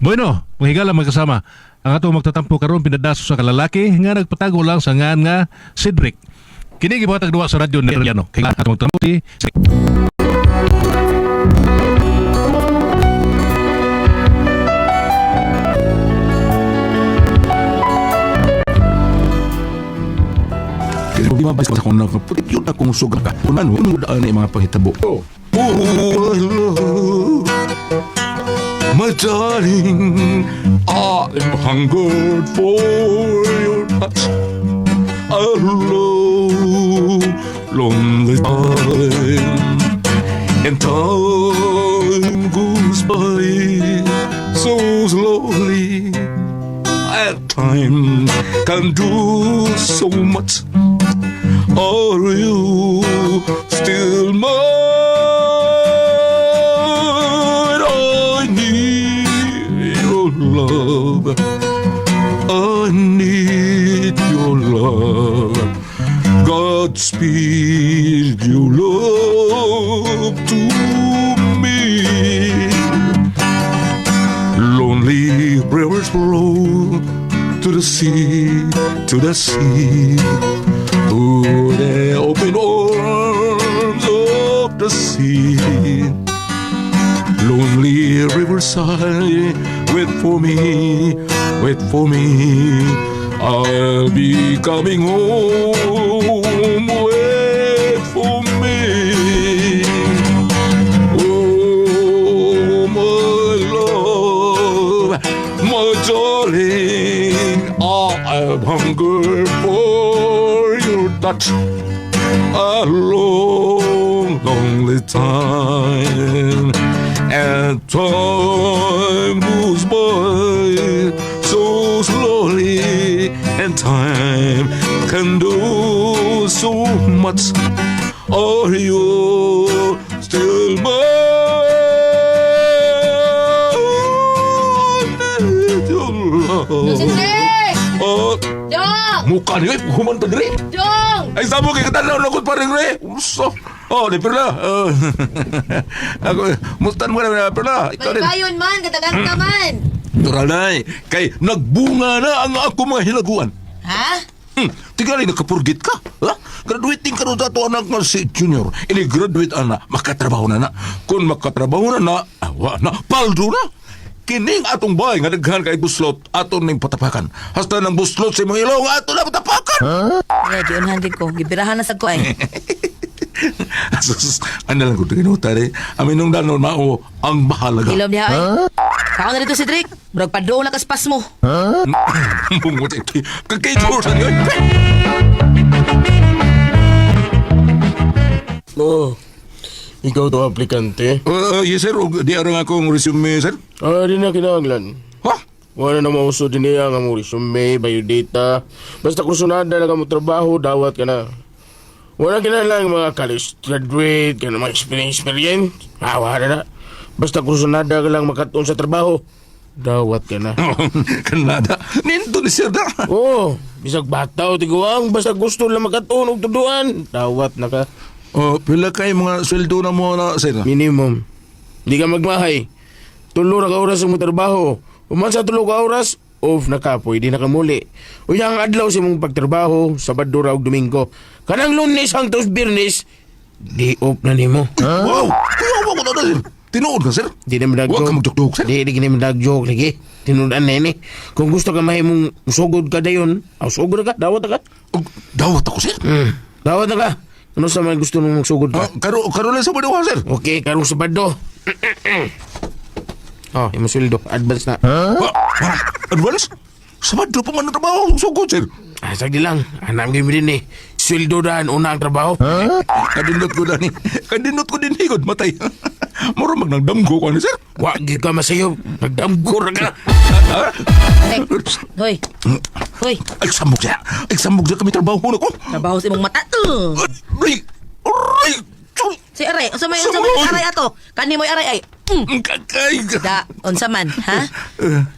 Bueno, mahigala magkasama. Ang ato magtatampo karon pinadaso sa kalalaki nga nagpatago lang sa ngan nga Cedric. Kini gibuhatag duwa sa radyo ni Riano. Kaya ato magtatampo si Kaya di mabas ko sa kong nakapulit yun akong suga ka. Unan, daan na yung mga panghitabo. Oh, my love, my darling, I'm hungered for your touch. Alone, lonely time, and time goes by so slowly. At time can do so much. Are you still mine? I need your love. I need your love. Godspeed your love to me. Lonely rivers flow to the sea, to the sea. To the open arms of the sea. Lonely riverside, wait for me, wait for me. I'll be coming home, wait for me. Oh, my love, my darling, I'm hungry for your touch. A long, lonely time, and time goes by so slowly, and time can do so much. Are you still mine? Your love. Oh, Dong! mukha niyo, humanta diri. Dong! Ay, sabo kay katanaw na pa rin, re. Uso. Oh, di perla. Ako, mustan mo na perla. Ikaw May rin. bayon man, katagan ka man. Tural na kay nagbunga na ang ako mga hilaguan. Ha? Tigali, nakapurgit ka. Ha? Graduating ka rin sa ito anak nga si Junior. Ini-graduate ana, makatrabaho na na. Kung makatrabaho na na, awa na, paldo na. Kining atong bahay nga daghan kay buslot aton ning patapakan. Hasta nang buslot sa mga ilaw nga aton na patapakan. Ay, diyon handi ko. Gibirahan na sa ko ay. Asus, ano lang ko tinuta rin. Amin nung danon mao ang mahalaga. Ilom diha ay. Kao na dito si Drake. Brag padong na kaspas mo. Bungot ito. Kagkaitursan yun. Oh, ikaw to aplikante? Yes sir, di arang akong resume sir. Di na kinahanglan. Ha? Wala na mauso din niya nga mo resume, biodata. Basta kung sunada na ka mo trabaho, dawat ka na. Wala kinahanglan mga college graduate, ka na mga experience. Wala na. Basta kung sunada ka lang makatuon sa trabaho, dawat ka na. Kanada. Ninto ni sir na. Oo, bisag bataw, tiguang. Basta gusto lang makatuon o tuduan, dawat na ka. Pila kay mga sweldo na mo na sir. Minimum. Di ka magmahay. Tulo na ka oras ang mong trabaho. Uman sa tulo ka oras, off na ka, pwede na ka muli. Uyang adlaw sa mong pagtrabaho, Sabado ra ug Domingo. Kanang Lunes hangtod Biyernes, di off na nimo. Wow! Kaya mo ko na sir. Tinuod ka sir. Di na madag Huwag ka magdugdug sir. Di ka na madag joke lagi. Tinudan na ini. Kung gusto ka mahimong sugod ka dayon, sugod ka, dawat na ka. Dawat ako sir. Dawat na ka. Ano sa mga gusto mong sugod ka? Karo lang sa badawa sir. Okay, karong Sabado. Imong sweldo, advance na. Advance? Sabado pa man ang trabaho. Sugod sir. Sagdi lang, anam game din eh. Sweldo daan, una ang trabaho. Kadinot ko na ni. Kadinot ko din higod matay. Mura magnagdamgo ko ni sir. Wag ka masayo, nagdamgor ka. Hoy. Hoy. Ay, sambog siya. Ay, sambog siya kami trabaho na ko. Trabaho sa imong mata. Aray! Aray! Si Aray. Unsa may Sumoy. Aray ato? Kani mo'y Aray ay. Kakay! Da, unsa man, ha?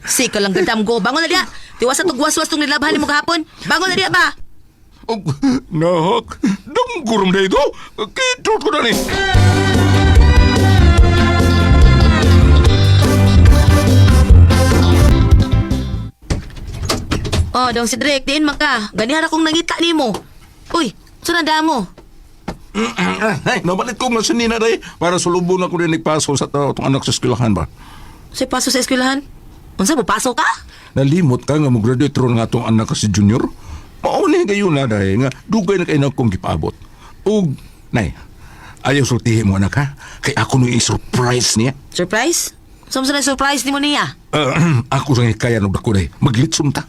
Si ka lang gadam go. Bangon na diya. Tiwas sa tugwas-was tong nilabhan mo gahapon. Bangon na diya ba? Nahak! Damgurum na ito! Kitot ko na ni! Oh, dong si Drake, diin man ka. Ganihan akong nangita ni mo. Uy, sunanda mo. Ay, nabalit ko nga sinina day para sulubon ako rin nagpaso sa itong anak sa eskwelahan ba. Say paso sa eskwelahan? Unsa mo paso ka? Nalimot ka nga mag-graduate ron nga itong anak ka si Junior. Mauni kayo na day nga dugay na kayo na kong gipaabot. Ug, nay, ayaw sultihin mo anak ha. Kay ako nung i-surprise niya. Surprise? Saan mo sa surprise ni mo niya? Ako sa kaya nung dako day. Maglitsum ta.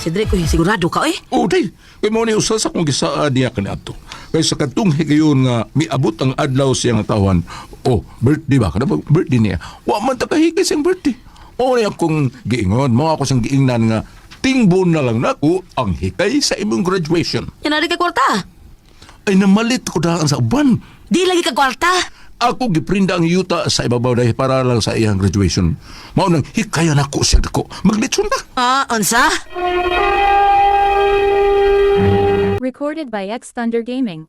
Si Drake, uy, sigurado ka, eh. O day, kay mo ni usal sa kong gisaan niya kaniadto. Kay sa katong higayon nga miabot ang adlaw siyang tawan. O, birthday ba? Kada birthday niya. Wa man ta kahigay siyang birthday. O niya akong giingon. Mga ako siyang giingnan nga tingbon na lang nako ang hikay sa imong graduation. Yan na rin ka kwarta. Ay namalit ko daan sa uban. Di lagi ka kwarta. Ako giprinda ang yuta sa ibabaw dahil para lang sa iyang graduation. Mao nang hikayan ako siya dako. Maglitson ta. Unsa? Recorded by X Thunder Gaming.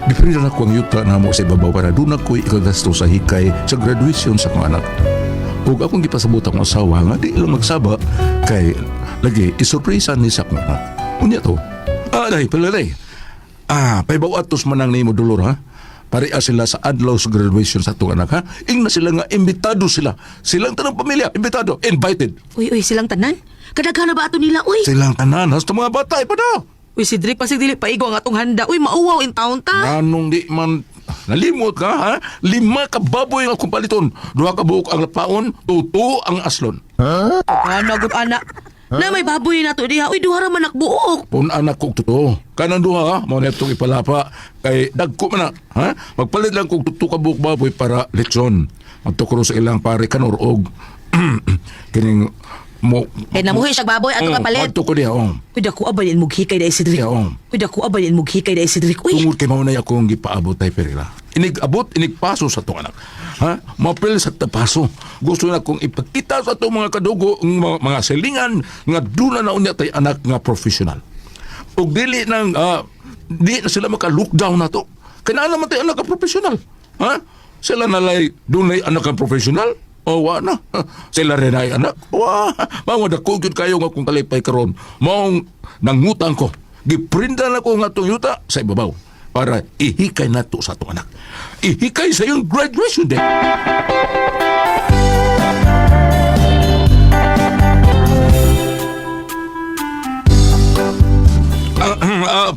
Giprinda na ko ang yuta na mo sa ibabaw para doon ako'y ikagasto sa hikay sa graduation sa kong anak. Ug akong gipasabot akong asawa nga di lang magsaba kay lagi isurpresa ni sa kong anak. Unya to. Day, palalay. Paibawat manang nimo dolor ha. Pareha sila sa adlaw sa graduation sa itong anak ha. Ingna sila nga imbitado sila. Silang tanang pamilya, imbitado, invited. Uy, silang tanan? Kadaghan na ba ato nila, uy? Silang tanan, hasta mga batay pa daw. Uy, si Drake pasig dili paigo ang atong handa. Uy, mauwaw in taon ta. Anong di man nalimot ka ha? 5 ka baboy ang akong paliton. 2 ka buok ang lapaon, 2 ang aslon. Ano, good anak? Na may baboy na to diha. Uy, duha ra man nakbuok. Pun anak kong totoo. Kanang duha ha, mao na itong ipalapa. Kay dagko man na, ha? Magpalit lang kong 2 ka buok baboy para lechon. Magtukro sa ilang pare kanorog. Kining mo. Eh, namuhi siya baboy ato kapalit. Magtukro diha, Uy, dako abalin mo hikay dahil si Drake. Yeah, Uy, dako abalin mo hikay dahil si Drake. Uy, Tungod kay mao na akong gipaabot tay perila. Inigpaso sa tong anak. Ha? Mapil sa tapaso. Gusto na kong ipakita sa itong mga kadugo, mga silingan, nga dula na unya tay anak nga professional. Ug dili nang, di na sila maka-lockdown na to. Kaya naman tay anak nga professional. Ha? Sila nalay, dunay anak nga professional. O, na. Sila rin ay anak. Mga dakugid kayo nga kung kalipay karon. Maong nangutang ko. Giprinda na ko nga itong yuta sa ibabaw para ihikay na to sa itong anak. Ihikay sa iyong graduation day.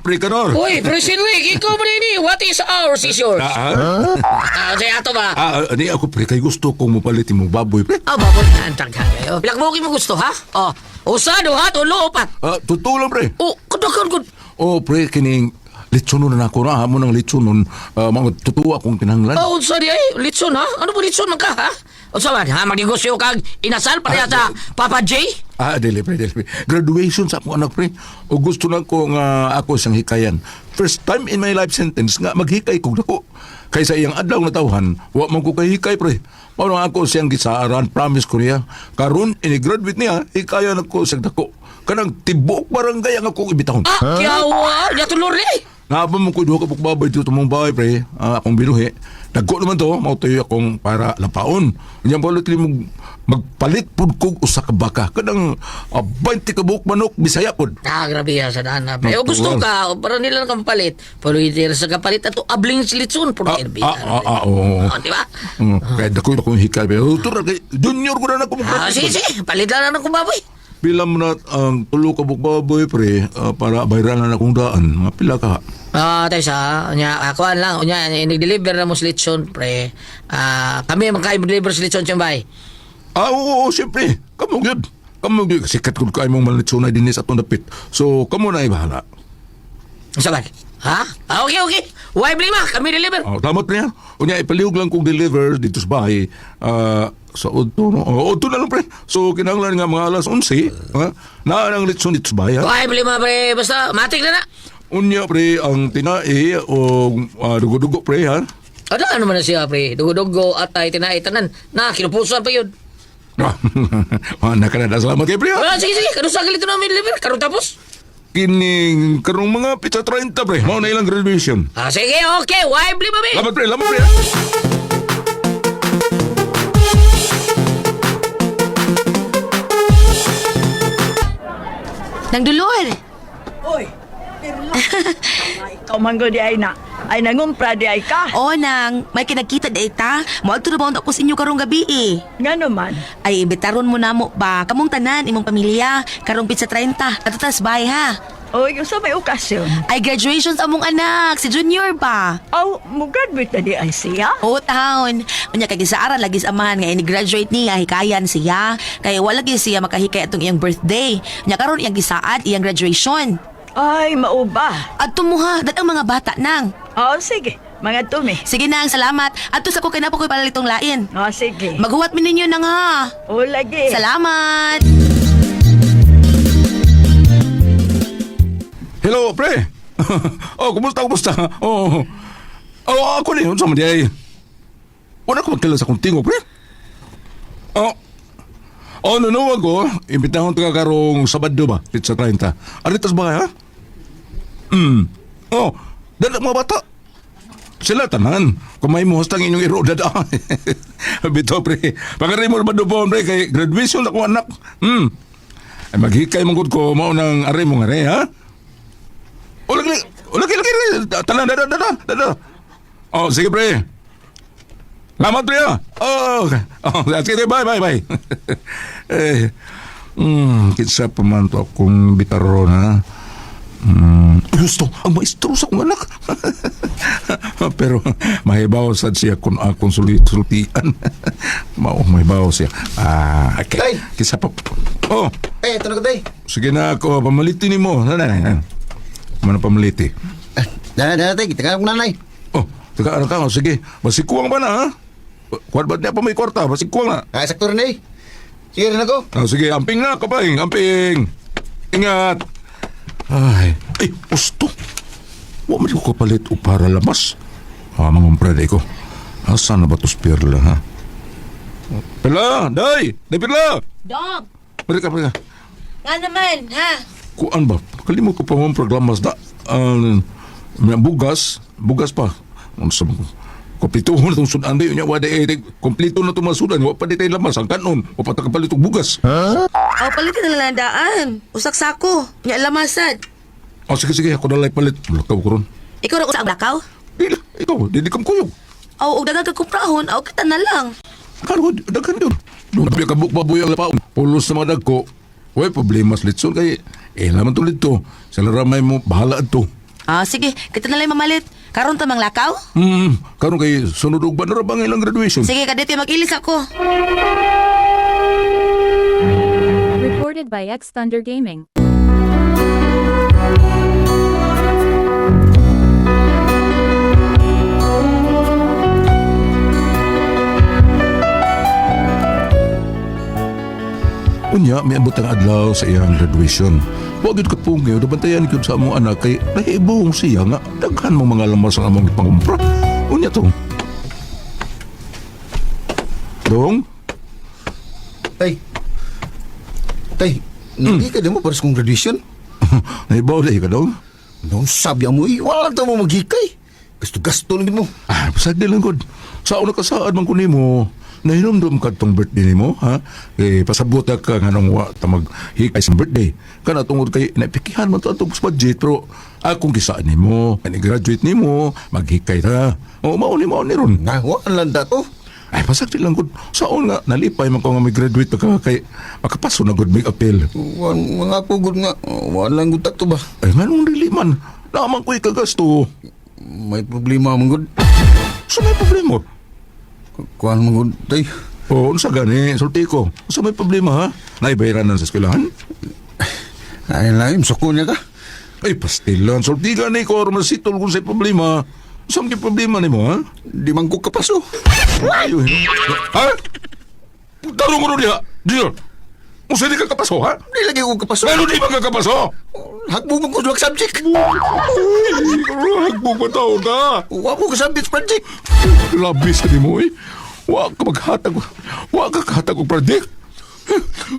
Prekanor. Uy, President Rick, ikaw ba rin what is ours is yours? Say ato ba? Ani ako pre, kay gusto kong mupalit mong baboy pre. Baboy, antag kayo. Pilak mo mo gusto, ha? Usado, ha? Tulo, upat. Totoo lang pre. Kudakan, Pre, kining litsonon na ako na, hamon ng litsonon, mga tutuwa kong tinanglan. Unsa di ay, litson, ha? Ano ba litson man ka, ha? Unsa man, ha? Magnegosyo kag inasal pareha sa Papa J? Dili pre. Graduation sa akong anak pre. O gusto na ko nga ako siyang hikayan. First time in my life sentence nga maghikay kong dako. Kaysa iyang adlaw na tawhan, wa man ko kahikay pre. Mao ako siyang gisaaran, promise ko niya. Karon ini-graduate niya, hikayan ako siyang dako. Kanang tibok barangay ang akong ibitahon. Kiyawa, yatulor ni. Naba mo ko duha ka bukbabay dito mong bahay pre. Akong binuhi. Dagko naman to, mautoy akong para lapaon. Ganyan pala mo magpalit pud kog usa ka baka. Kanang 20 ka buok manok bisaya pud. Grabe yan sa daan na. Pero gusto ka, para nila kang palit. Pero hindi sa kapalit ato abling silitson. Pero Oo. Di ba? Kaya dako akong hikay. Pero junior ko na kumukha. Sige, palit lang na kung baboy. Pila mo na ang tulo ka bukbaboy pre para bayranan na akong daan. Mga pila ka. Tayo sa, akuan lang, nag-deliver na mo sa lechon, pre. Kami magka-deliver sa lechon siyang bay. Oo, siyempre. Kamong yun. Sikat ko kayo mong malitsyon na dinis at dapit. So, kamo na ibahala. Saban? Ha? Okay. Why blame kami deliver. Tamat na yan. Unya, ipalihog lang kong deliver dito sa bahay. Sa Udto, no? Udto na lang, pre. So, kinanglan nga mga alas 11. Naanang litsyon dito sa bahay, ha? Why blame pre? Basta, matik na na. Unya, pre, ang tinai o dugo-dugo, pre, ha? Ano man na siya, pre? Dugo-dugo at ay tinay tanan. Kinupusuan pa yun. Naka na, salamat kayo, pre, ha? Sige. Kano sa galito namin deliver? Karon tapos? kining karong mga pizza 30 pre. Mao na ilang graduation. Sige, okay. Why, bli, babi? Lamat pre, lamat pre. Nang dulor. Oy, Perla. Ikaw manggo di ay na. Ay nangumpra di ay ka. O nang, may kinagkita da ita. Moadto na ba ako sa inyo karong gabi eh. Nga naman. Ay, imbitaron mo na mo ba? Kamong tanan, imong pamilya. Karong pizza 30. Katutas bay ha. Oy, sa may okasyon. Ay, graduation sa among anak. Si Junior ba? Aw, mo-graduate na di ay siya? Oo, taon. Unya kay gisaaran lagi sa amahan nga ini-graduate niya, hikayan siya. Kaya wala gyud siya makahikay atong iyang birthday. Nya karon iyang gisaad iyang graduation. Ay, mauba. At tumuha, dat ang mga bata nang. Oh, sige. Mga tumi. Sige nang, salamat. Adto sa ko kay napo ko'y palalitong lain. Oh, sige. Maghuwat mi ninyo nang ha. O, lagi. Salamat. Hello, pre. Oh, kumusta? Oh, ako ni, unsa man di ay. Wala ko magkilala sa kong tingog, pre. Nanuwag ko. Imbitahon ka karong Sabado ba? Pizza 30. Aritas ba, ha? Dada mga bata. Sila tanan. Kung may muhos tang inyong iro, dada. Bito, pre. Pagkarin mo naman doon, pre, kay graduation na ko anak. Ay, maghikay mong ko, maunang aray mong aray, ha? Lagi. Tanan, dada. Oh, sige, pre. Salamat, pre, ha? Sige, bye. Kitsa pa man to akong bitaron, ha? Gusto, ang maestro sa kong anak. Pero mahibaw sad siya kung akong sultian. Mahibaw siya. Okay. Tay! Kisa pa. Oh, Ito na ko, Day. sige na ako. Pamaliti ni mo. Mana pamaliti? Dana, Tay. Kita ka ng nanay. Oh, taga ano ka? Sige. Masikuwang ba na, ha? Kuwan ba niya pa may kwarta? Masikuwang na. Sakto rin, Day. Sige rin ako. Sige, amping na, kapay. Amping. Ingat. Ay, pusto. Huwag mo ko kapalit o para lamas. Mga prede ko. Asan na ba ito Perla, ha? Perla! Day! Perla! Dog, Perla ka. nga naman, ha? Kuan ba? Kalimut ko pa mga programas na. Bugas pa. Ano sa mga? Kompleto na itong sudan. Di yun wada kompleto na itong mga sudan. Huwag pa di tayo lamas. Ang kanon. Huwag pa kapalit itong bugas. Aw, palitin na lang daan. Usak sako. Nga lamasad. Sige. Ako na lang palit. Lakaw ko ron. Ikaw na usak lakaw? Dila. Ikaw. Didikam kuyog. Aw, og dagang kakumprahon. Aw, kita na lang. Karo, daghan yun. Doon ka baboy ang lapaon. Pulos na mga dagko. Huwag problema sa litson kay laman tulid to. Sa laramay mo, bahala to. Sige. Kita na lang mamalit. Karon tamang lakaw? Karon kay sunod og ba na ra bang ilang graduation? Sige, kadete mag-ilis ako. Recorded by X Thunder Gaming. Unya, may abot ang adlaw sa iyang graduation. Huwag yun kapungyo, nabantayan yun sa among anak kay nahibong siya nga daghan mong mga lamas ang among pangumpra. Unya to. Dong? Tay. Hindi ka din mo para sa kong graduation. Nahibaw na ka, Dong? Noong sabi mo, wala ito mo maghikay. Gasto-gasto lang mo. Pasag din lang, God. Sa una kasaad man kunin mo, nahinumdum ka itong birthday ni mo, ha? Pasabuta ka nga nung maghikay sa birthday. Kana tungod kay naipikihan mo ito itong budget, pero akong kisaan ni mo, graduate ni mo, maghikay ta. O, mauni ron. Nga, wala lang dato. Ay, pasag din lang, God. Saan nga, nalipay man ko nga may graduate ka kay makapaso na, God, may apel. Mga pugod nga, wala lang gutak to ba? Ay, manong dili man. Naman ko'y kagasto. May problema mong good. So, may problema. Kuhan mong good, Tay. Oo, sa gani, sulti ko. So, may problema, ha? Naibayaran na sa eskwelahan? Ay lang, suko niya ka. Ay, pastilan. Sulti ka ni ko, masitol kung sa problema. Saan yung problema ni mo, ha? Di man ko kapaso. Ayun. Ha? Tarong mo niya. Diyo. Musa di ka kapaso, ha? Di lagi ko kapaso. Ano di ba ka kapaso? Hakbo mo ko sa subject. Hagbog pa tao ka. Huwag mo ka subject project. Labis ka ni mo, eh. Huwag ka maghatag. Huwag ka kahatag og project.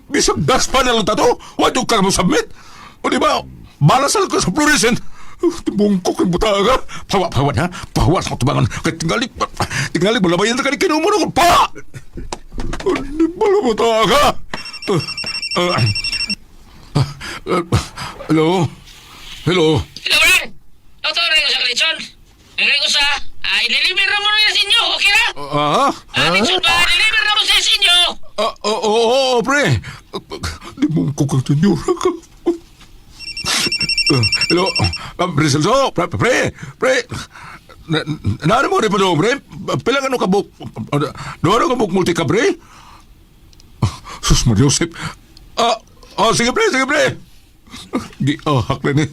Bisag das pa na lang tato. Huwag ka mo submit. O di ba? balasal ko sa fluorescent. Bungkok yung butaga. Pawat ha. Pawat sa tubangan. Kaya tingali balabayan na kanina mo na ko. Pa! Di bala butaga. Hello? Hello? Hello, Ren! Doktor, rin ko sa Litson. Rin ko sa... i-deliver na mo na sa inyo, okay na? Litson ba, deliver na mo sa inyo? Oo, pre. Di bungkok ang senyora ka. Hello? Pre Celso? Pre! Nari mo rin pa doon, pre? Pilang ano kabuk? Doon kabuk multi ka, pre? Sus, Mariosep. Sige, pre. Di ahak na ni.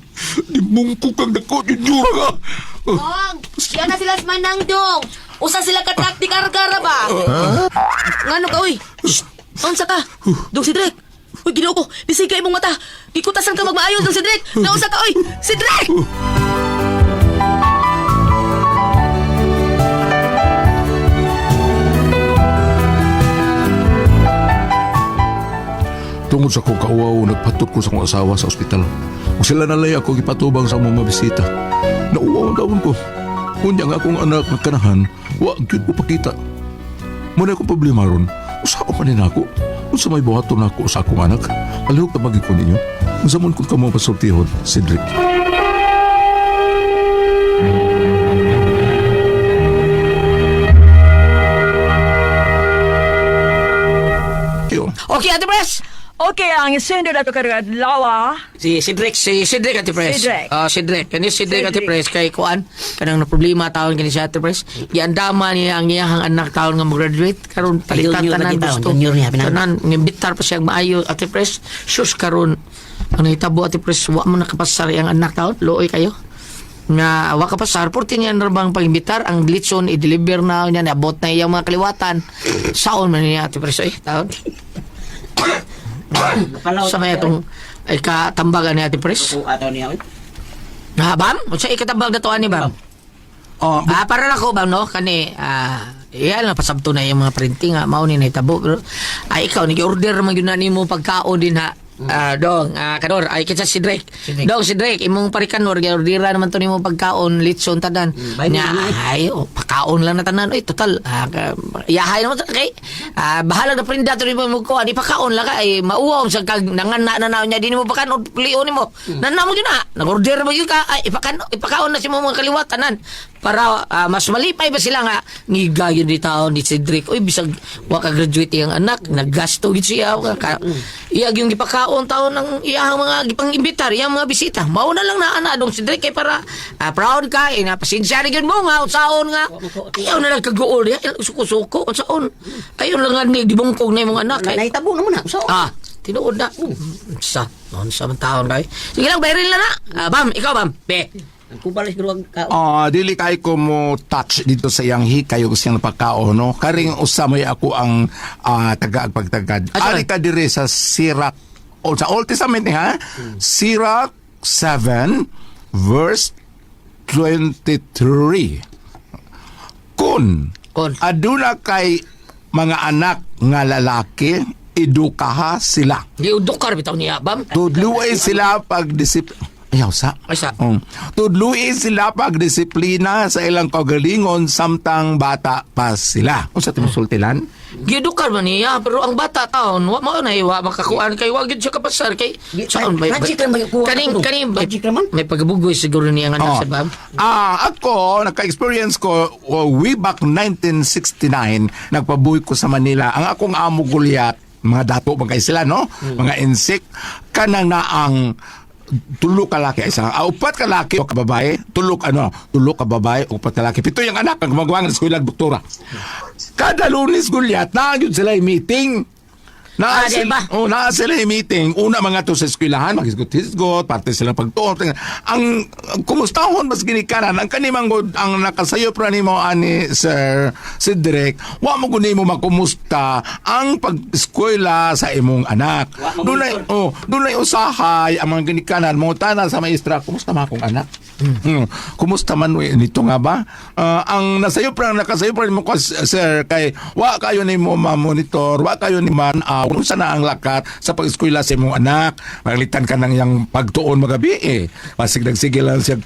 Di bungkok ang dako, senyora ka. Dong, yan na sila manang dong. Usa sila katrak di kargara ba? Ngano ka, uy? Unsa ka? Dong si Drake. Uy, ginoo ko. Bisigay mong mata. Ikutasan ka magmaayos dong si Drake. Nausa ka, uy. Si Drake! Tungod sa kong kauaw, nagpatot ko sa kong asawa sa ospital. Kung sila nalay ako ipatubang sa mga bisita. Nauwaw ang taon ko. Kunya nga akong anak nagkanahan, wag yun ko pakita. Muna akong problema ron, usako pa rin ako. Kung sa may buhato na ako sa akong anak, alihog na maging ko ninyo. Kung sa mun kong kamo pasultihon, Cedric. Yun. Okay, Ate Pres! Okay, ang isendo na to lawa. Si Cedric, Ate Pres. Cedric. Cedric. Kani Cedric, Ate Cedric. Pres, kay Kuan. Kanang na problema taon kani si Ate Pres. Iandama niya ang iyahang anak taon nga mag-graduate. Karon palitan tanan gusto. Tanan, ngimbitar pa siyang maayo, Ate Pres. Sus, karon ang nahitabo, Ate Pres, wa mo nakapasar ang anak taon. Looy kayo. Nga wa ka pasar, porti niya bang pag-imbitar, ang Litson, i-deliver na niya, naabot na iyang mga kaliwatan. Saon man niya, Ate Pres, taon. Sa may itong ikatambagan ni Ate Pres? Bam? O siya ikatambag na to ani, Bam? Para na ko, Bam, no? Kani, yan lang, pasabto na yung mga printing, mao ni naitabo. Pero, ikaw, nag-order naman yun na mo pagkaon din, ha? Dong, Kador, kitsa si Drake. Dong, si Drake, imong parikanor, ordera naman to ni mo pagkaon, Litson, tanan. Pagkaon lang na tanan. Ay, total, yahay naman to, kay, bahala na prinda to ni mo ko, di pagkaon lang ka, ay, mauwaw sa kag, nanganak na niya, di ni mo pagkaon, plion ni mo. Nanamo yun na, nag-order mo yun ka, ay, ipakaon na si mo mga kaliwat, tanan. Para mas malipay ba sila nga ngigayon di taon ni Cedric, oy bisag wa ka graduate yang anak naggasto gid siya iyag yung gipakaon taon ng iyang mga gipang-imbitar iyang mga bisita mao na lang na ana dong Cedric kay para proud ka na pasensya rin yun mo nga unsaon nga ayaw na lang kaguol ya suko-suko unsaon ayaw lang nga ni dibungkog na yung mga anak nahitabo naman na unsaon tinuod na sa man taon kay sige lang bayarin lang na Bam ikaw Bam be kubalis gruwag ka Dili kay ko mo touch dito sa iyang hikay o siyang napakao, no? Karing usamoy ako ang taga-pagtagad. Ari ka dire sa Sirach, o sa Old Testament ha? Sirach 7 verse 23. Kun aduna kay mga anak nga lalaki, edukaha sila. giudukar bitaw niya Bam Tudluay sila pagdisiplina. Ayaw sa. Tudluin sila pagdisiplina sa ilang kagalingon samtang bata pa sila. O sa timusultilan? Gidukar man niya, pero ang bata taon, wa mo na iwa makakuan kay wa gid siya kapasar kay saon may kaning may pagabugoy siguro niya nga anak sa Bam. Ako naka-experience ko way back 1969 nagpabuhi ko sa Manila. Ang akong amo Gulyat, mga dato magkay sila no, mga insect kanang naang tulo ka laki isa upat ka laki o ka babae tulo ka babae upat ka laki pito yung anak ang gumagawa ng eskwela doktora kada Lunes Gulyat nagyud sila yung meeting naa sila yung meeting una mga to sa eskwelahan maghisgot parte sila pagtuon ang kumustahon mas ginikanan ang kanimang ang nakasayo pra nimo ani Sir Cedric wa mo guni mo makumusta ang pag-eskwela sa imong anak dunay usahay ang mga ginikanan mo tanan sa maestra kumusta man akong anak kumusta man nito nga ba ang nakasayo pra nimo ko Sir kay wa kayo nimo ma-monitor wa kayo ni man kung saan na ang lakat sa pag-eskwela sa imong anak. Maglitan ka ng yang pagtuon magabi eh. Pasig nagsige lang siya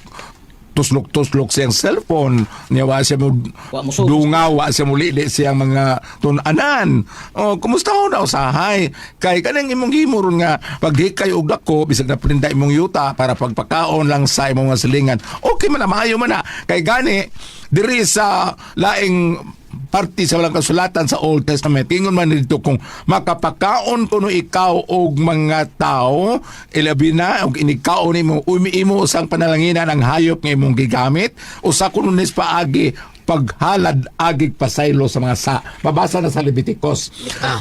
tuslok-tuslok siyang cellphone. Niya wa siya mo Wa mo sugod. dungaw, wa siya mo lili siyang mga tunanan. O, kumusta ho na usahay? Kay kanang imong gimuron nga, paghikay og dako, bisag na prinda imong yuta para pagpakaon lang sa imong mga silingan. Okay man na, maayo man na. Kay gani, diri sa laing party sa walang kasulatan sa Old Testament, ingon man dito kung makapakaon kuno ikaw og mga tao, ilabi na og inikaon nimo umiimo sang panalanginan ang hayop nga imong gigamit, usa kuno nis paagi paghalad agig pasaylo sa mga sa babasa na sa Leviticus.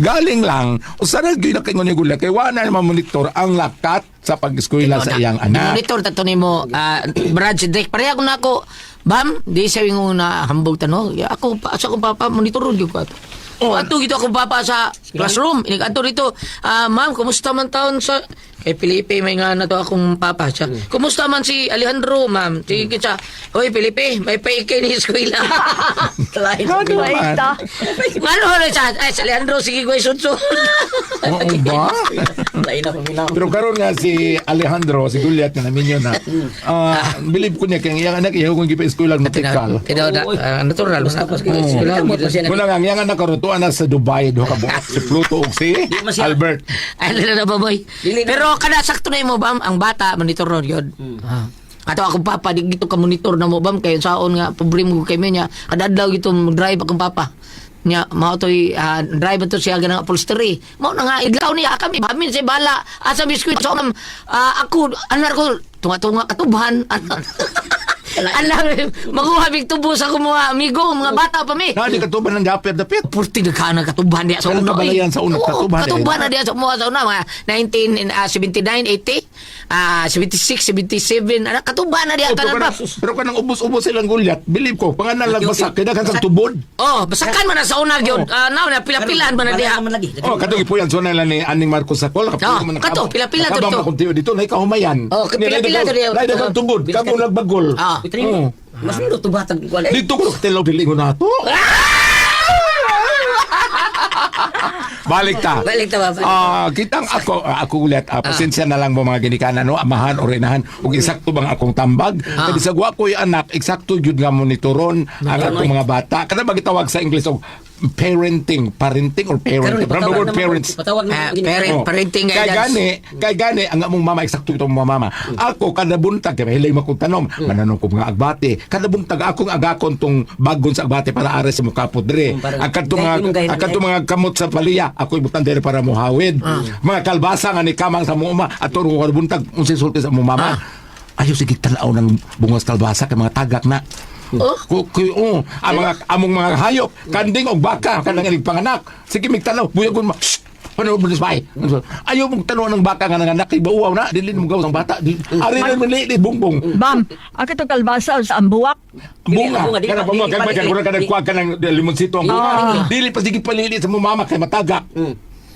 Galing lang usa ra gyud na kay ngon gula kay wa na monitor ang lakat sa pag-eskwela sa iyang anak. Monitor tato nimo Brad Cedric pareha ko na ako Bam, di siya yung na hambog tanong. Ya, ako, sa akong papa, monitor rin ko ato. Ato gito akong papa sa classroom. Ato dito, ma'am, kumusta man taon sa... Kay Felipe, may nga na to akong papa siya. Kumusta man si Alejandro, ma'am? Sige siya, hoy Felipe, may paikay ni eskwela. Lain ta. Ano na siya? Ay, si Alejandro, sige ko isunso. Oo ba? Lain na paminaw. Pero karon nga si Alejandro, si Gulyat na namin yun na, believe ko niya, kaya iyang anak, iyaw kong gipa-eskwela matikal. Natural. Eskwela. Kuna nga, iyang anak karutuan na sa Dubai, doon ka buhat, si Pluto o si Albert. Ay, na ba, boy? Pero kada sakto na mo, bam, ang bata, monitor ron yun. Ato akong papa, di gito ka monitor na mo, bam, kayo saon nga, pobre mo kayo niya, kada daw gito mag-drive akong papa. Nya mao toy drive to siya ganang upholstery. Mao na nga idlaw niya kami bamin si bala asa biskwit so ako anar ko tunga-tunga katuban. Alam maguha big tubo sa ko mga amigo mga bata pa mi. Na di katuban ng dapit. Purti na katuban diya sa Ganun una. kabalayan sa una, katuban Katuban na diya sa mga sa una mga 1979, 80, 76, 77 ana katuban na diya kanan pa. Pero kanang ubos-ubos silang Gulyat, believe ko, panganan lang basak, kaya kan sa tubod. Oh, basakan man na sa una gyud. Now na pila-pilan man na diya. Oh, katong ipuyan so na lang ni Aning Marcos sa kol. Kato, pila-pila to Kabang to. makuntiyo dito, na kahumayan. Oh, pila-pila to diya. Nay dagang tubod, kamo nagbagol. Itrino. Mas nilo to batag wala. Dito ko tilaw dilingon nato. Balik ta. Baba. Kitang ako ulit, pasensya na lang mo mga ginikanan, no? Amahan o renahan, ug eksakto bang akong tambag. Kadi sa gwa ko'y anak, eksakto yun nga monitoron ang akong mga bata. Kada ba gitawag sa English og parenting or parenting. From the word parents. Patawag na Parenting Kay guidance. gani ang among mama eksakto itong mga mama. Ako kada buntag kay hilay makong tanom, mananong ko mga agbate. Kada buntag akong agakon tong bagon sa agbate para ares sa mukapod dire. Ang kadto mga kamot sa paliya, ako ibutan dire para mohawid. Mga kalbasa nga ni kamang sa muuma aton ko kada buntag unsay sulti sa among mama. Ayaw sige tanaw ng bungos kalbasa kay mga tagak na. Ang mga among mga hayop, kanding og baka kanang ilig panganak. Sige migtanaw, buyagon ma. Panood mo disbay. Ayaw mong tanaw ng baka nga nanganak kay bauaw na, dili mo gawas ang bata. Ari na manili bongbong. Bam, ako to kalbasa sa ambuwak. Bunga. Kana pa mo kay kay kada kuha ka ng limonsito ang bunga. Dili pa sige palili sa mo mama kay matagak.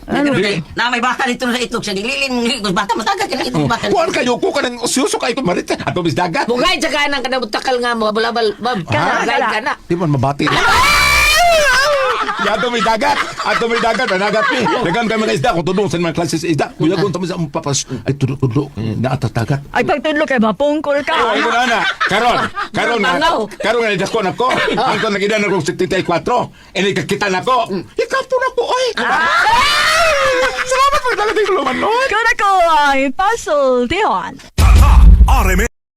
na may baka dito sa itlog sa dililin mong bata mataga ka na itong baka. Kuan kayo ko kanang usyuso kay ko marit ato bis dagat. Bugay sa kanang kada butakal nga mo bulabal bab. Bugay ka na. Di man mabati. Ato may dagat, managat ni. Dagan kay mga isda kung tudong sa mga klase sa isda. Kuya gon ta sa among papas ay tudlo na atas dagat. Ay pagtudlo kay mapungkol ka. Ay mo na. Karon nga dako nako. Ang kon nagidan ako 74. Ini kakita nako. Ikapo nako oy. Salamat po talaga ng luman no. Kuna ko ay puzzle, Dion. RMN